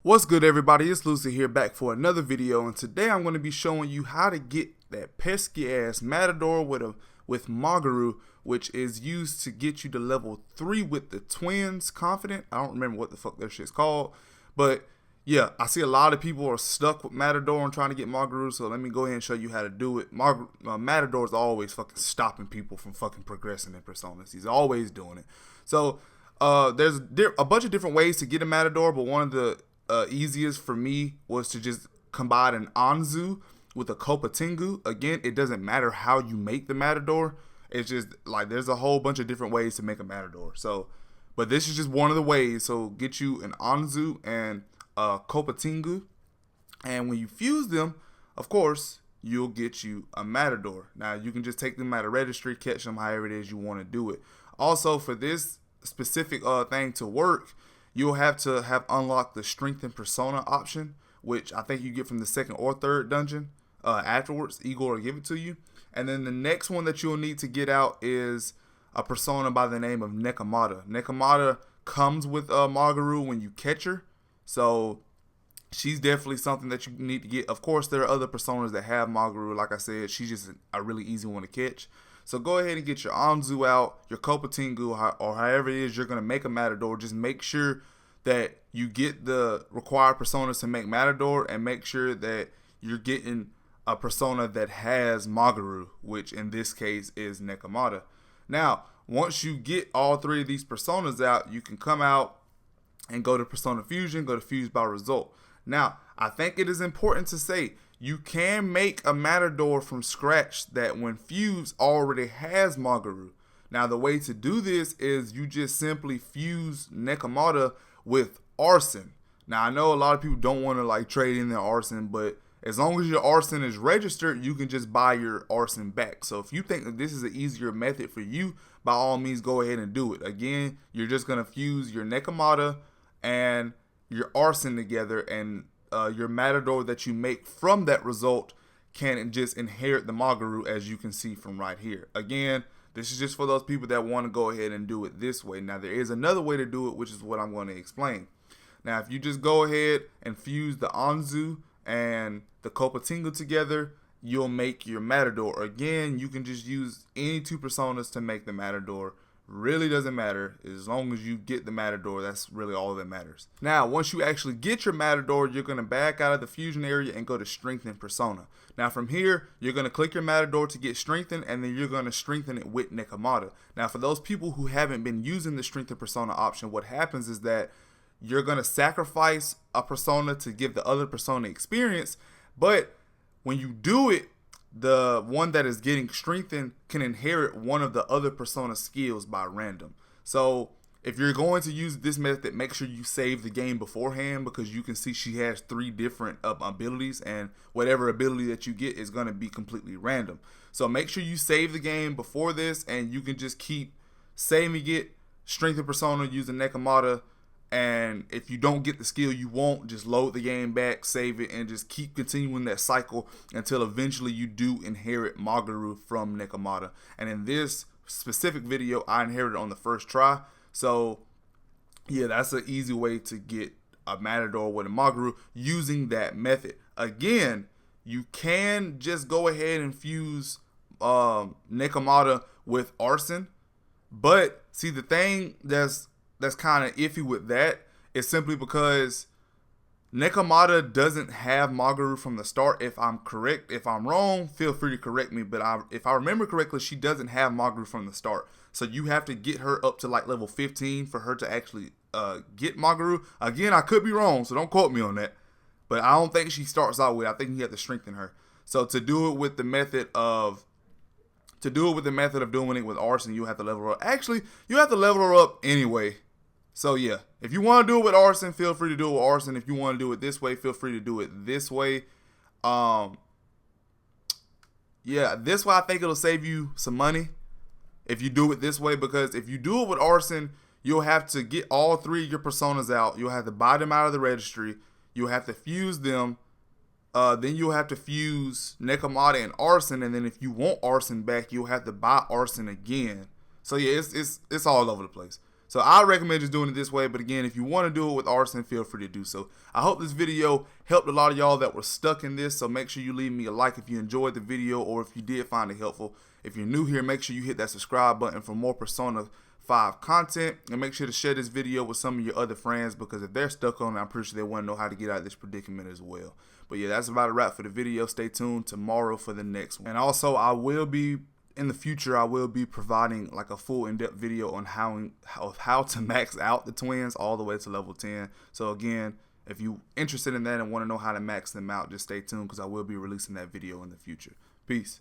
What's good, everybody? It's Luciid here, back for another video, and today I'm going to be showing you how to get that pesky ass Matador with Magaru, which is used to get you to level 3 with the twins Confidant. I don't remember what the fuck that shit's called, but yeah, I see a lot of people are stuck with Matador and trying to get Magaru, so let me go ahead and show you how to do it. Matador is always fucking stopping people from fucking progressing in personas. He's always doing it. So there's a bunch of different ways to get a Matador, but one of the easiest for me was to just combine an Anzu with a Kopatingu. Again, it doesn't matter how you make the Matador. It's just like there's a whole bunch of different ways to make a Matador. So, but this is just one of the ways. So get you an Anzu and a Kopatingu, and when you fuse them, of course, you'll get you a Matador. Now you can just take them at a registry, catch them however it is you want to do it. Also, for this specific thing to work, you'll have to have unlocked the Strengthen Persona option, which I think you get from the second or third dungeon. Afterwards, Igor will give it to you. And then the next one that you'll need to get out is a persona by the name of Nekomata. Nekomata comes with Magaru when you catch her. So she's definitely something that you need to get. Of course, there are other personas that have Magaru. Like I said, she's just a really easy one to catch. So go ahead and get your Anzu out, your Kopatingu, or however it is you're going to make a Matador. Just make sure that you get the required personas to make Matador, and make sure that you're getting a persona that has Magaru, which in this case is Nekomata. Now, once you get all three of these personas out, you can come out and go to Persona Fusion, go to Fuse by Result. Now, I think it is important to say, you can make a Matador from scratch that when fused already has Magaru. Now, the way to do this is you just simply fuse Nekomata with Arson. Now, I know a lot of people don't want to like trade in their Arson, but as long as your Arson is registered, you can just buy your Arson back. So if you think that this is an easier method for you, by all means, go ahead and do it. Again, you're just going to fuse your Nekomata and your Arson together, and your Matador that you make from that result can just inherit the Magaru, as you can see from right here. Again, this is just for those people that want to go ahead and do it this way. Now, there is another way to do it, which is what I'm going to explain. Now, if you just go ahead and fuse the Anzu and the Kopatingu together, you'll make your Matador. Again, you can just use any two personas to make the Matador. Really doesn't matter. As long as you get the Matador, that's really all that matters. Now, once you actually get your Matador, you're going to back out of the fusion area and go to Strengthen Persona. Now, from here, you're going to click your Matador to get strengthened, and then you're going to strengthen it with Nekomata. Now, for those people who haven't been using the Strengthen Persona option, what happens is that you're going to sacrifice a persona to give the other persona experience, but when you do it, the one that is getting strengthened can inherit one of the other persona skills by random. So if you're going to use this method, make sure you save the game beforehand, because you can see she has 3 different abilities, and whatever ability that you get is going to be completely random. So make sure you save the game before this, and you can just keep saving it, strengthen persona using Nekomata. And if you don't get the skill you want, just load the game back, save it, and just keep continuing that cycle until eventually you do inherit Magaru from Nekomata. And in this specific video, I inherited on the first try. So yeah, that's an easy way to get a Matador with a Magaru using that method. Again, you can just go ahead and fuse Nekomata with Arson, but see, the thing that's kind of iffy with that is simply because Nekomata doesn't have Magaru from the start. If I'm correct, if I'm wrong, feel free to correct me. But if I remember correctly, she doesn't have Magaru from the start. So you have to get her up to like level 15 for her to actually get Magaru. Again, I could be wrong, so don't quote me on that. But I don't think she starts out with. I think you have to strengthen her. So to do it with the method of doing it with Arson, you have to level her up. Actually, you have to level her up anyway. So yeah, if you want to do it with Arson, feel free to do it with Arson. If you want to do it this way, feel free to do it this way. Yeah, this way I think it'll save you some money if you do it this way, because if you do it with Arson, you'll have to get all 3 of your personas out. You'll have to buy them out of the registry. You'll have to fuse them. Then you'll have to fuse Nekomata and Arson, and then if you want Arson back, you'll have to buy Arson again. So yeah, it's all over the place. So I recommend just doing it this way. But again, if you want to do it with arson, feel free to do so. I hope this video helped a lot of y'all that were stuck in this. So make sure you leave me a like if you enjoyed the video or if you did find it helpful. If you're new here, make sure you hit that subscribe button for more Persona 5 content, and make sure to share this video with some of your other friends, because if they're stuck on it, I'm pretty sure they want to know how to get out of this predicament as well. But yeah, that's about a wrap for the video. Stay tuned tomorrow for the next one. And also, in the future, I will be providing like a full in-depth video on how to max out the twins all the way to level 10. So again, if you're interested in that and want to know how to max them out, just stay tuned, because I will be releasing that video in the future. Peace.